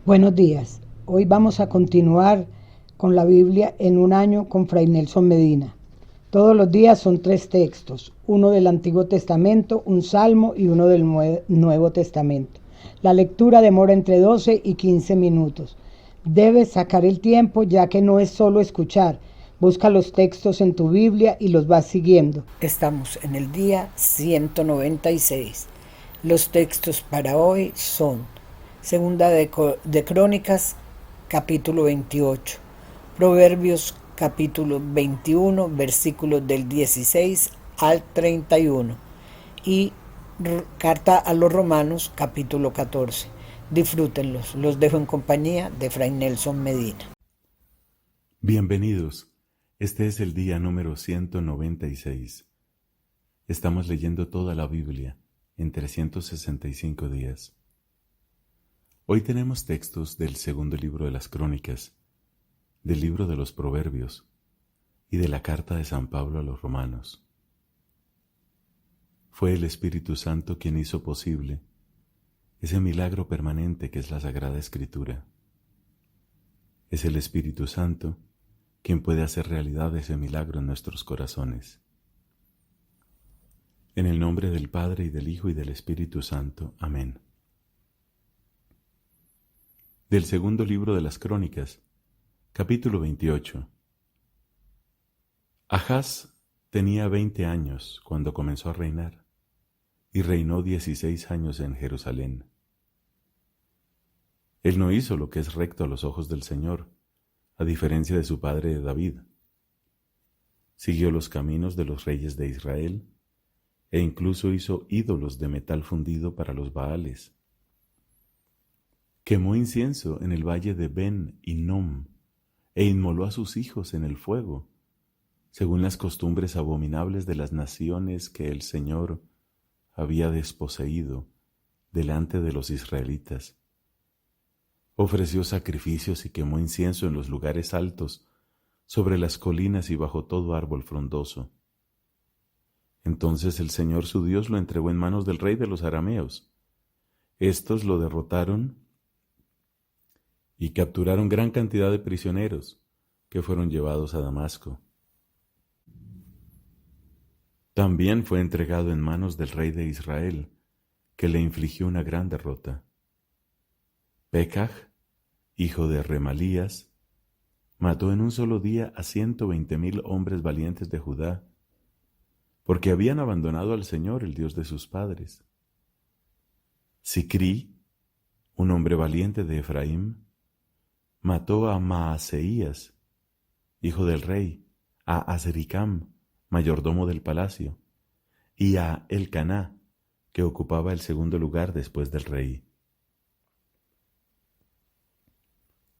Buenos días. Hoy vamos a continuar con la Biblia en un año con Fray Nelson Medina. Todos los días son 3 textos, uno del Antiguo Testamento, un salmo y uno del Nuevo Testamento. La lectura demora entre 12 y 15 minutos. Debes sacar el tiempo ya que no es solo escuchar. Busca los textos en tu Biblia y los vas siguiendo. Estamos en el día 196. Los textos para hoy son Segunda de Crónicas, capítulo 28, Proverbios, capítulo 21, versículos del 16 al 31 y Carta a los Romanos, capítulo 14. Disfrútenlos, los dejo en compañía de Fray Nelson Medina. Bienvenidos, este es el día número 196. Estamos leyendo toda la Biblia en 365 días. Hoy tenemos textos del segundo libro de las Crónicas, del libro de los Proverbios y de la carta de San Pablo a los Romanos. Fue el Espíritu Santo quien hizo posible ese milagro permanente que es la Sagrada Escritura. Es el Espíritu Santo quien puede hacer realidad ese milagro en nuestros corazones. En el nombre del Padre, y del Hijo, y del Espíritu Santo. Amén. Del segundo libro de las Crónicas, capítulo 28. Ahaz tenía 20 años cuando comenzó a reinar, y reinó 16 años en Jerusalén. Él no hizo lo que es recto a los ojos del Señor, a diferencia de su padre David. Siguió los caminos de los reyes de Israel, e incluso hizo ídolos de metal fundido para los Baales. Quemó incienso en el valle de Ben Hinnom, e inmoló a sus hijos en el fuego, según las costumbres abominables de las naciones que el Señor había desposeído delante de los israelitas. Ofreció sacrificios y quemó incienso en los lugares altos, sobre las colinas y bajo todo árbol frondoso. Entonces el Señor su Dios lo entregó en manos del rey de los arameos. Estos lo derrotaron y capturaron gran cantidad de prisioneros que fueron llevados a Damasco. También fue entregado en manos del rey de Israel, que le infligió una gran derrota. Pekaj, hijo de Remalías, mató en un solo día a 120,000 hombres valientes de Judá, porque habían abandonado al Señor, el Dios de sus padres. Sicrí, un hombre valiente de Efraín, mató a Maaseías, hijo del rey, a Azricam, mayordomo del palacio, y a Elcaná, que ocupaba el segundo lugar después del rey.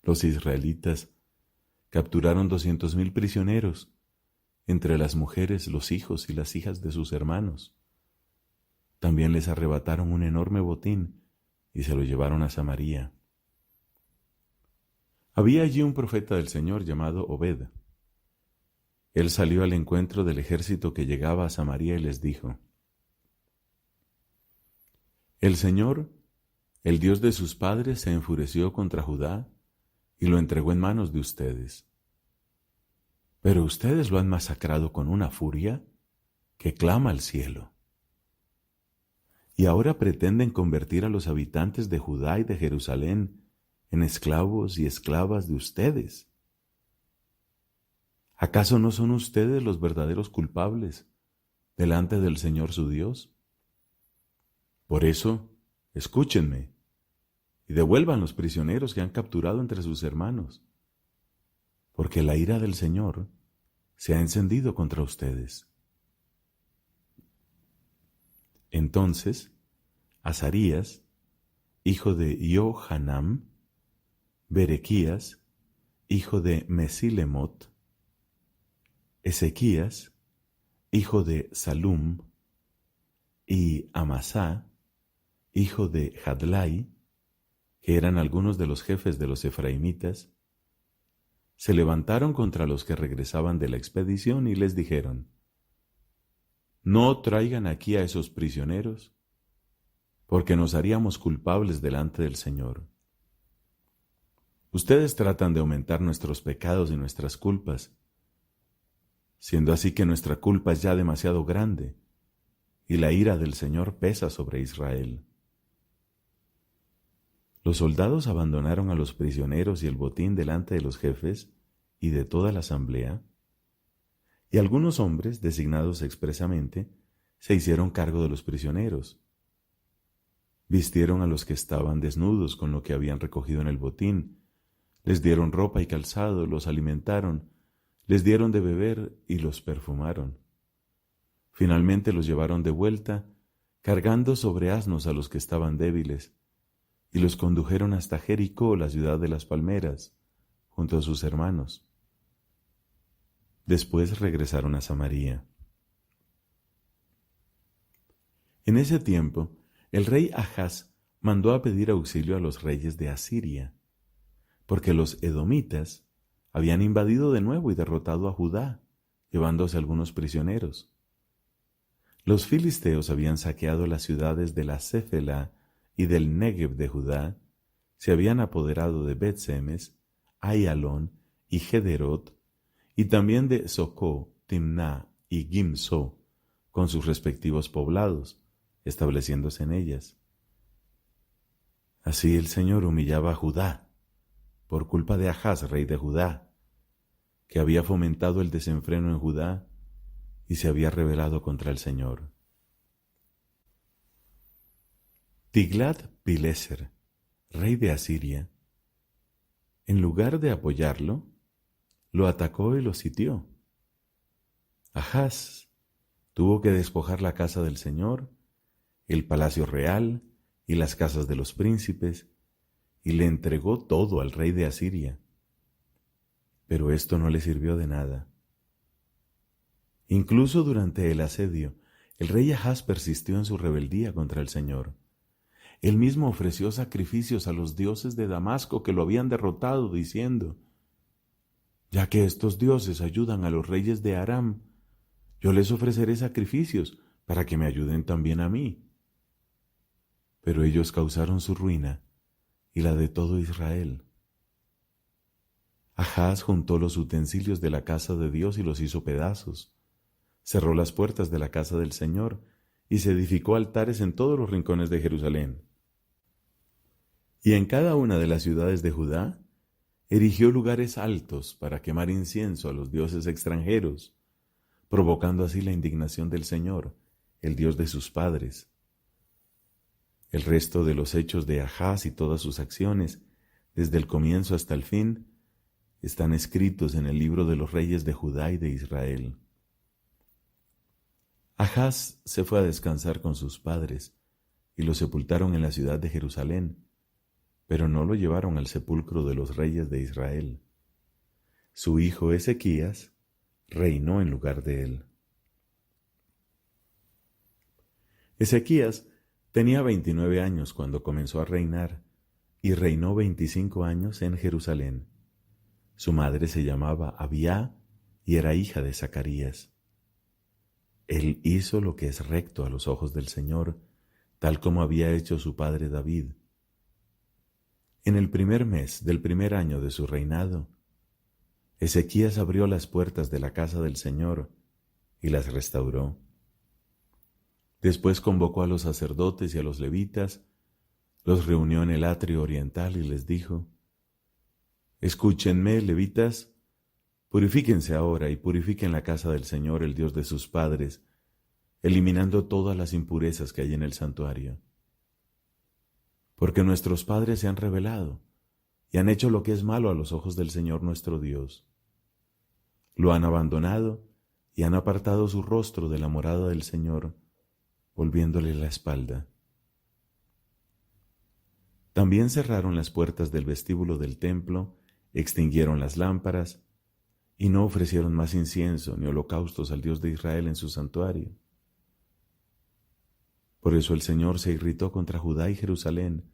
Los israelitas capturaron 200,000 prisioneros, entre las mujeres, los hijos y las hijas de sus hermanos. También les arrebataron un enorme botín y se lo llevaron a Samaria. Había allí un profeta del Señor llamado Obed. Él salió al encuentro del ejército que llegaba a Samaria y les dijo: El Señor, el Dios de sus padres, se enfureció contra Judá y lo entregó en manos de ustedes. Pero ustedes lo han masacrado con una furia que clama al cielo. Y ahora pretenden convertir a los habitantes de Judá y de Jerusalén en esclavos y esclavas de ustedes. ¿Acaso no son ustedes los verdaderos culpables delante del Señor su Dios? Por eso, escúchenme y devuelvan los prisioneros que han capturado entre sus hermanos, porque la ira del Señor se ha encendido contra ustedes. Entonces, Azarías, hijo de Johanam, Berequías, hijo de Mesilemot, Ezequías, hijo de Salum, y Amasá, hijo de Jadlai, que eran algunos de los jefes de los efraimitas, se levantaron contra los que regresaban de la expedición y les dijeron: No traigan aquí a esos prisioneros, porque nos haríamos culpables delante del Señor. Ustedes tratan de aumentar nuestros pecados y nuestras culpas, siendo así que nuestra culpa es ya demasiado grande y la ira del Señor pesa sobre Israel. Los soldados abandonaron a los prisioneros y el botín delante de los jefes y de toda la asamblea, y algunos hombres, designados expresamente, se hicieron cargo de los prisioneros. Vistieron a los que estaban desnudos con lo que habían recogido en el botín, les dieron ropa y calzado, los alimentaron, les dieron de beber y los perfumaron. Finalmente los llevaron de vuelta, cargando sobre asnos a los que estaban débiles, y los condujeron hasta Jericó, la ciudad de las palmeras, junto a sus hermanos. Después regresaron a Samaria. En ese tiempo, el rey Ahaz mandó a pedir auxilio a los reyes de Asiria, porque los edomitas habían invadido de nuevo y derrotado a Judá, llevándose algunos prisioneros. Los filisteos habían saqueado las ciudades de la Céfela y del Negev de Judá, se habían apoderado de Bet-Semes, Ayalón y Gederot, y también de Socó, Timná y Gimso, con sus respectivos poblados, estableciéndose en ellas. Así el Señor humillaba a Judá, por culpa de Ahaz, rey de Judá, que había fomentado el desenfreno en Judá y se había rebelado contra el Señor. Tiglat-Pileser, rey de Asiria, en lugar de apoyarlo, lo atacó y lo sitió. Ahaz tuvo que despojar la casa del Señor, el palacio real y las casas de los príncipes, y le entregó todo al rey de Asiria. Pero esto no le sirvió de nada. Incluso durante el asedio, el rey Ahaz persistió en su rebeldía contra el Señor. Él mismo ofreció sacrificios a los dioses de Damasco que lo habían derrotado, diciendo: «Ya que estos dioses ayudan a los reyes de Aram, yo les ofreceré sacrificios para que me ayuden también a mí». Pero ellos causaron su ruina y la de todo Israel. Ahaz juntó los utensilios de la casa de Dios y los hizo pedazos. Cerró las puertas de la casa del Señor y se edificó altares en todos los rincones de Jerusalén. Y en cada una de las ciudades de Judá erigió lugares altos para quemar incienso a los dioses extranjeros, provocando así la indignación del Señor, el Dios de sus padres. El resto de los hechos de Ahaz y todas sus acciones, desde el comienzo hasta el fin, están escritos en el libro de los reyes de Judá y de Israel. Ahaz se fue a descansar con sus padres y lo sepultaron en la ciudad de Jerusalén, pero no lo llevaron al sepulcro de los reyes de Israel. Su hijo Ezequías reinó en lugar de él. Ezequías tenía 29 años cuando comenzó a reinar y reinó 25 años en Jerusalén. Su madre se llamaba Abía y era hija de Zacarías. Él hizo lo que es recto a los ojos del Señor, tal como había hecho su padre David. En el primer mes del primer año de su reinado, Ezequías abrió las puertas de la casa del Señor y las restauró. Después convocó a los sacerdotes y a los levitas, los reunió en el atrio oriental y les dijo: «Escúchenme, levitas, purifíquense ahora y purifiquen la casa del Señor, el Dios de sus padres, eliminando todas las impurezas que hay en el santuario. Porque nuestros padres se han rebelado y han hecho lo que es malo a los ojos del Señor nuestro Dios. Lo han abandonado y han apartado su rostro de la morada del Señor, volviéndole la espalda. También cerraron las puertas del vestíbulo del templo, extinguieron las lámparas y no ofrecieron más incienso ni holocaustos al Dios de Israel en su santuario. Por eso el Señor se irritó contra Judá y Jerusalén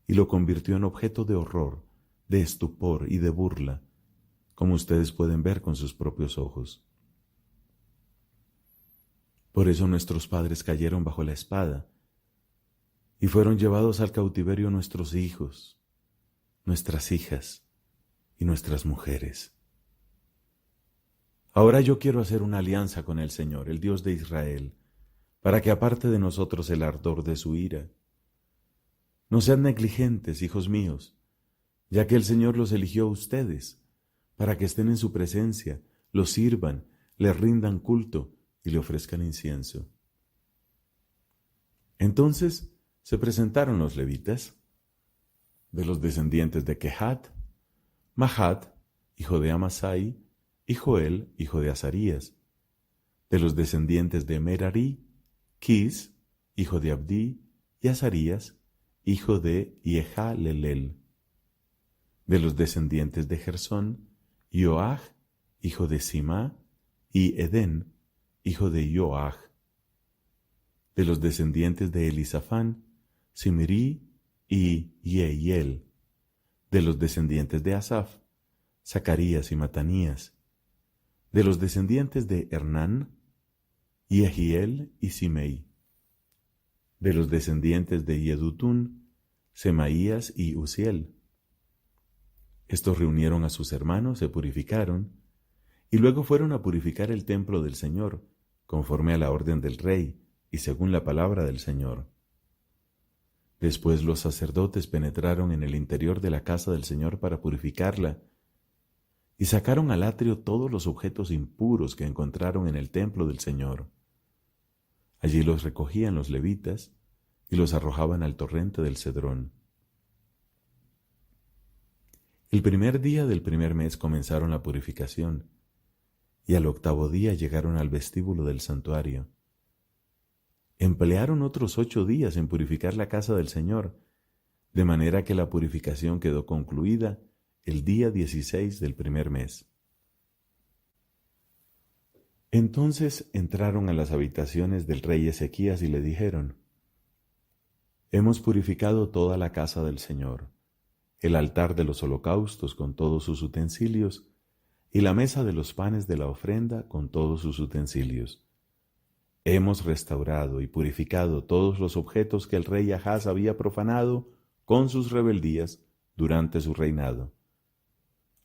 y lo convirtió en objeto de horror, de estupor y de burla, como ustedes pueden ver con sus propios ojos. Por eso nuestros padres cayeron bajo la espada y fueron llevados al cautiverio nuestros hijos, nuestras hijas, y nuestras mujeres. Ahora yo quiero hacer una alianza con el Señor, el Dios de Israel, para que aparte de nosotros el ardor de su ira. No sean negligentes, hijos míos, ya que el Señor los eligió a ustedes, para que estén en su presencia, los sirvan, le rindan culto y le ofrezcan incienso. Entonces se presentaron los levitas, de los descendientes de Kehat, Mahat, hijo de Amasai, y Joel, hijo de Azarías, de los descendientes de Merari, Quis, hijo de Abdí, y Azarías, hijo de Yehalelel, de los descendientes de Gersón, Yoaj, hijo de Simá, y Edén, hijo de Yoaj, de los descendientes de Elisafán, Simri y Yehiel, de los descendientes de Asaf, Zacarías y Matanías, de los descendientes de Hernán, Yehiel y Simei, de los descendientes de Yedutún, Semaías y Uziel. Estos reunieron a sus hermanos, se purificaron, y luego fueron a purificar el templo del Señor, conforme a la orden del rey y según la palabra del Señor. Después los sacerdotes penetraron en el interior de la casa del Señor para purificarla, y sacaron al atrio todos los objetos impuros que encontraron en el templo del Señor. Allí los recogían los levitas y los arrojaban al torrente del Cedrón. El primer día del primer mes comenzaron la purificación, y al octavo día llegaron al vestíbulo del santuario. Emplearon otros 8 días en purificar la casa del Señor, de manera que la purificación quedó concluida el día 16 del primer mes. Entonces entraron a las habitaciones del rey Ezequías y le dijeron: Hemos purificado toda la casa del Señor, el altar de los holocaustos con todos sus utensilios, y la mesa de los panes de la ofrenda con todos sus utensilios. Hemos restaurado y purificado todos los objetos que el rey Ahaz había profanado con sus rebeldías durante su reinado.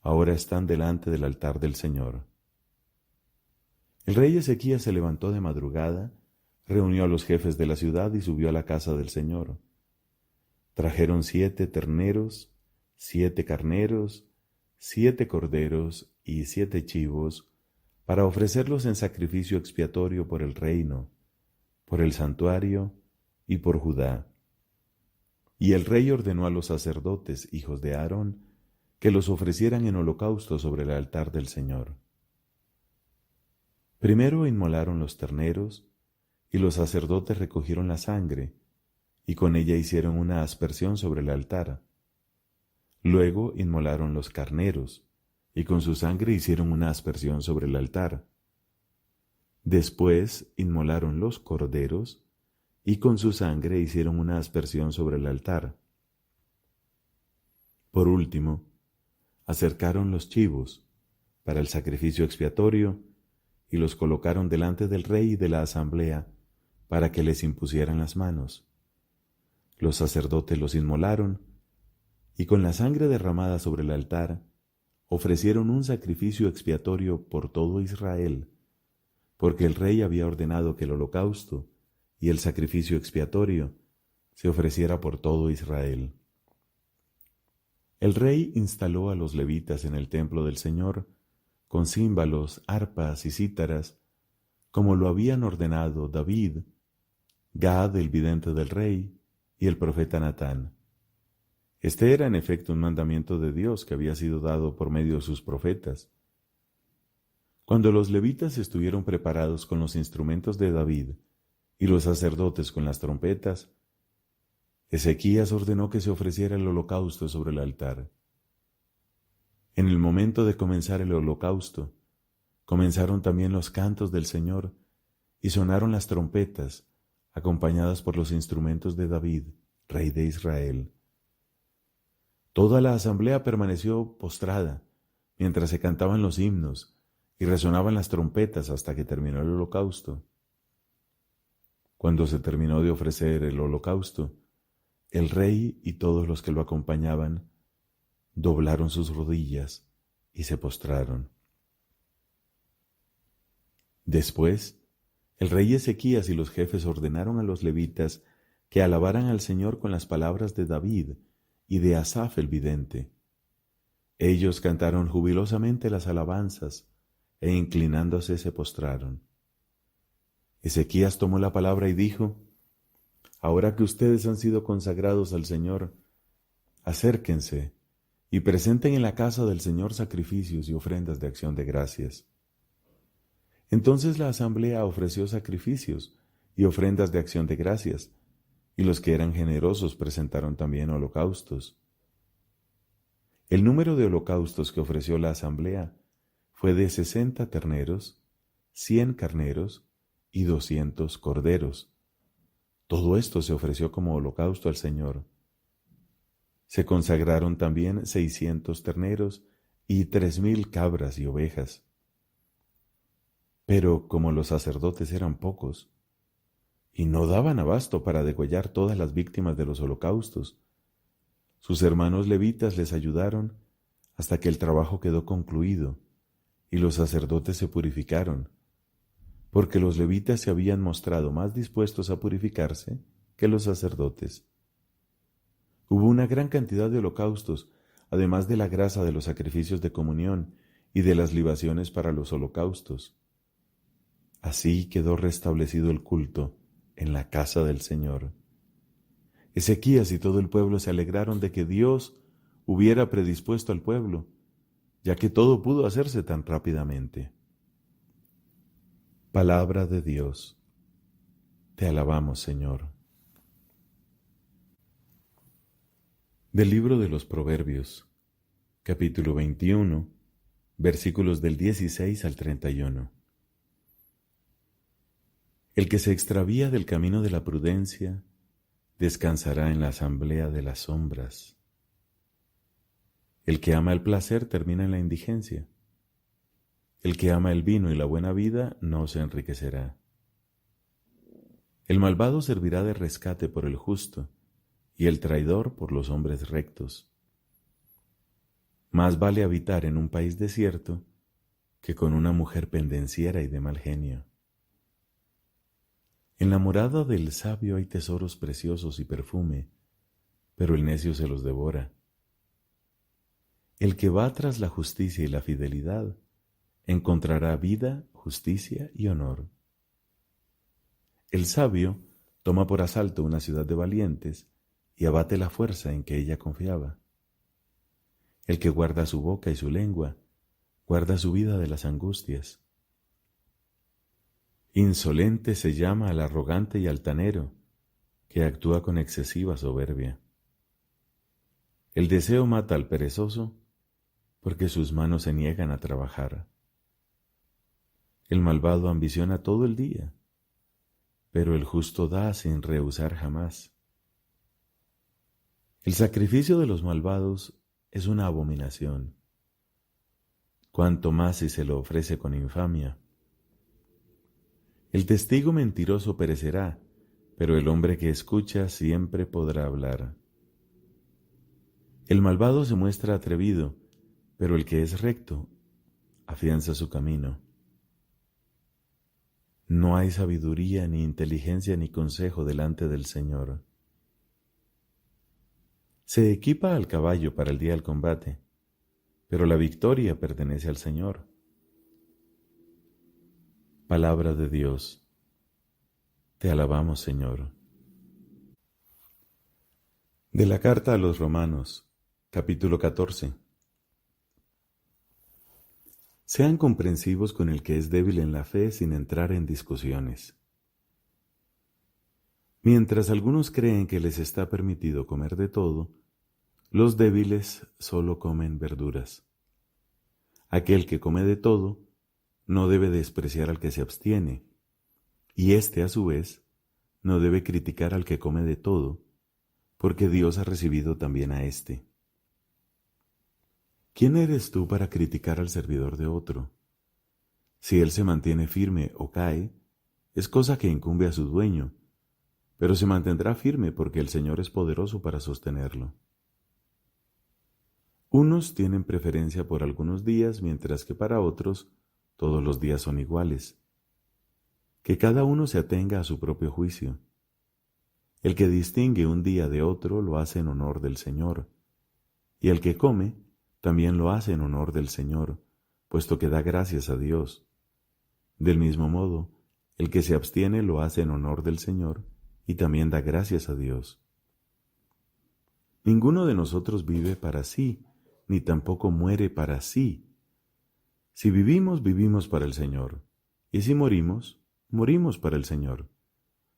Ahora están delante del altar del Señor. El rey Ezequías se levantó de madrugada, reunió a los jefes de la ciudad y subió a la casa del Señor. Trajeron 7 terneros, 7 carneros, 7 corderos y 7 chivos, para ofrecerlos en sacrificio expiatorio por el reino, por el santuario y por Judá. Y el rey ordenó a los sacerdotes, hijos de Aarón, que los ofrecieran en holocausto sobre el altar del Señor. Primero inmolaron los terneros, y los sacerdotes recogieron la sangre, y con ella hicieron una aspersión sobre el altar. Luego inmolaron los carneros, y con su sangre hicieron una aspersión sobre el altar. Después inmolaron los corderos, y con su sangre hicieron una aspersión sobre el altar. Por último, acercaron los chivos para el sacrificio expiatorio y los colocaron delante del rey y de la asamblea para que les impusieran las manos. Los sacerdotes los inmolaron y con la sangre derramada sobre el altar ofrecieron un sacrificio expiatorio por todo Israel, porque el rey había ordenado que el holocausto y el sacrificio expiatorio se ofreciera por todo Israel. El rey instaló a los levitas en el templo del Señor con címbalos, arpas y cítaras, como lo habían ordenado David, Gad el vidente del rey y el profeta Natán. Este era en efecto un mandamiento de Dios que había sido dado por medio de sus profetas. Cuando los levitas estuvieron preparados con los instrumentos de David y los sacerdotes con las trompetas, Ezequías ordenó que se ofreciera el holocausto sobre el altar. En el momento de comenzar el holocausto, comenzaron también los cantos del Señor y sonaron las trompetas, acompañadas por los instrumentos de David, rey de Israel. Toda la asamblea permaneció postrada mientras se cantaban los himnos y resonaban las trompetas hasta que terminó el holocausto. Cuando se terminó de ofrecer el holocausto, el rey y todos los que lo acompañaban doblaron sus rodillas y se postraron. Después, el rey Ezequías y los jefes ordenaron a los levitas que alabaran al Señor con las palabras de David y de Asaf el vidente. Ellos cantaron jubilosamente las alabanzas e inclinándose se postraron. Ezequías tomó la palabra y dijo: Ahora que ustedes han sido consagrados al Señor, acérquense y presenten en la casa del Señor sacrificios y ofrendas de acción de gracias. Entonces la asamblea ofreció sacrificios y ofrendas de acción de gracias, y los que eran generosos presentaron también holocaustos. El número de holocaustos que ofreció la asamblea fue de 60 terneros, 100 carneros y 200 corderos. Todo esto se ofreció como holocausto al Señor. Se consagraron también 600 terneros y 3,000 cabras y ovejas. Pero como los sacerdotes eran pocos, y no daban abasto para degollar todas las víctimas de los holocaustos, sus hermanos levitas les ayudaron hasta que el trabajo quedó concluido, y los sacerdotes se purificaron, porque los levitas se habían mostrado más dispuestos a purificarse que los sacerdotes. Hubo una gran cantidad de holocaustos, además de la grasa de los sacrificios de comunión y de las libaciones para los holocaustos. Así quedó restablecido el culto en la casa del Señor. Ezequías y todo el pueblo se alegraron de que Dios hubiera predispuesto al pueblo, ya que todo pudo hacerse tan rápidamente. Palabra de Dios. Te alabamos, Señor. Del libro de los Proverbios, capítulo 21, versículos del 16 al 31. El que se extravía del camino de la prudencia, descansará en la asamblea de las sombras. El que ama el placer termina en la indigencia. El que ama el vino y la buena vida no se enriquecerá. El malvado servirá de rescate por el justo, y el traidor por los hombres rectos. Más vale habitar en un país desierto que con una mujer pendenciera y de mal genio. En la morada del sabio hay tesoros preciosos y perfume, pero el necio se los devora. El que va tras la justicia y la fidelidad encontrará vida, justicia y honor. El sabio toma por asalto una ciudad de valientes y abate la fuerza en que ella confiaba. El que guarda su boca y su lengua, guarda su vida de las angustias. Insolente se llama al arrogante y altanero, que actúa con excesiva soberbia. El deseo mata al perezoso, porque sus manos se niegan a trabajar. El malvado ambiciona todo el día, pero el justo da sin rehusar jamás. El sacrificio de los malvados es una abominación, cuanto más si se lo ofrece con infamia. El testigo mentiroso perecerá, pero el hombre que escucha siempre podrá hablar. El malvado se muestra atrevido, pero el que es recto afianza su camino. No hay sabiduría, ni inteligencia, ni consejo delante del Señor. Se equipa al caballo para el día del combate, pero la victoria pertenece al Señor. Palabra de Dios. Te alabamos, Señor. De la carta a los Romanos, capítulo 14. Sean comprensivos con el que es débil en la fe sin entrar en discusiones. Mientras algunos creen que les está permitido comer de todo, los débiles solo comen verduras. Aquel que come de todo no debe despreciar al que se abstiene, y éste a su vez no debe criticar al que come de todo, porque Dios ha recibido también a éste. ¿Quién eres tú para criticar al servidor de otro? Si él se mantiene firme o cae, es cosa que incumbe a su dueño, pero se mantendrá firme porque el Señor es poderoso para sostenerlo. Unos tienen preferencia por algunos días, mientras que para otros todos los días son iguales. Que cada uno se atenga a su propio juicio. El que distingue un día de otro lo hace en honor del Señor, y el que come también lo hace en honor del Señor, puesto que da gracias a Dios. Del mismo modo, el que se abstiene lo hace en honor del Señor, y también da gracias a Dios. Ninguno de nosotros vive para sí, ni tampoco muere para sí. Si vivimos, vivimos para el Señor, y si morimos, morimos para el Señor.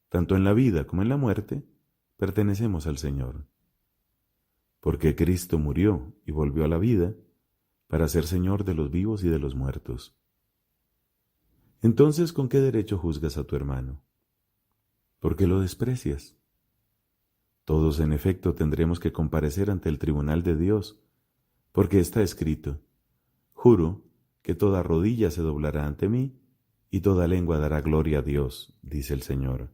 Tanto en la vida como en la muerte, pertenecemos al Señor. Porque Cristo murió y volvió a la vida para ser Señor de los vivos y de los muertos. Entonces, ¿con qué derecho juzgas a tu hermano? ¿Por qué lo desprecias? Todos, en efecto, tendremos que comparecer ante el tribunal de Dios, porque está escrito: juro que toda rodilla se doblará ante mí, y toda lengua dará gloria a Dios, dice el Señor.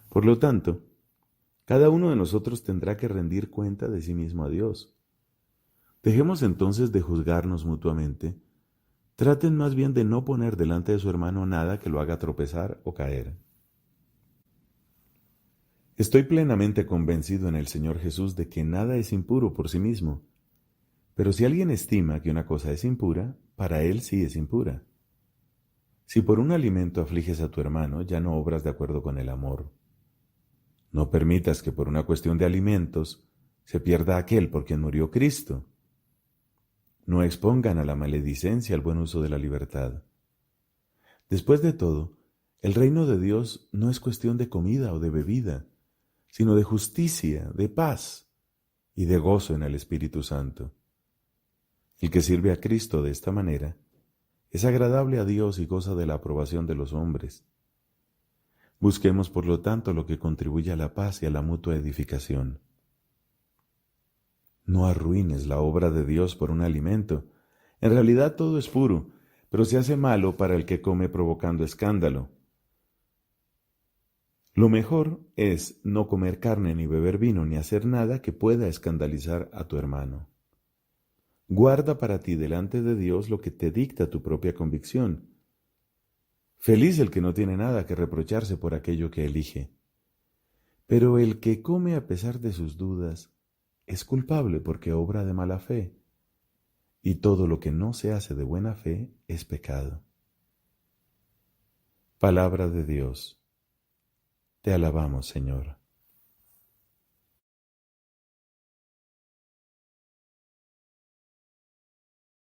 Por lo tanto, cada uno de nosotros tendrá que rendir cuenta de sí mismo a Dios. Dejemos entonces de juzgarnos mutuamente. Traten más bien de no poner delante de su hermano nada que lo haga tropezar o caer. Estoy plenamente convencido en el Señor Jesús de que nada es impuro por sí mismo. Pero si alguien estima que una cosa es impura, para él sí es impura. Si por un alimento afliges a tu hermano, ya no obras de acuerdo con el amor. No permitas que por una cuestión de alimentos se pierda aquel por quien murió Cristo. No expongan a la maledicencia el buen uso de la libertad. Después de todo, el reino de Dios no es cuestión de comida o de bebida, sino de justicia, de paz y de gozo en el Espíritu Santo. El que sirve a Cristo de esta manera es agradable a Dios y goza de la aprobación de los hombres. Busquemos, por lo tanto, lo que contribuye a la paz y a la mutua edificación. No arruines la obra de Dios por un alimento. En realidad todo es puro, pero se hace malo para el que come provocando escándalo. Lo mejor es no comer carne, ni beber vino, ni hacer nada que pueda escandalizar a tu hermano. Guarda para ti delante de Dios lo que te dicta tu propia convicción. Feliz el que no tiene nada que reprocharse por aquello que elige. Pero el que come a pesar de sus dudas es culpable porque obra de mala fe, y todo lo que no se hace de buena fe es pecado. Palabra de Dios. Te alabamos, Señor.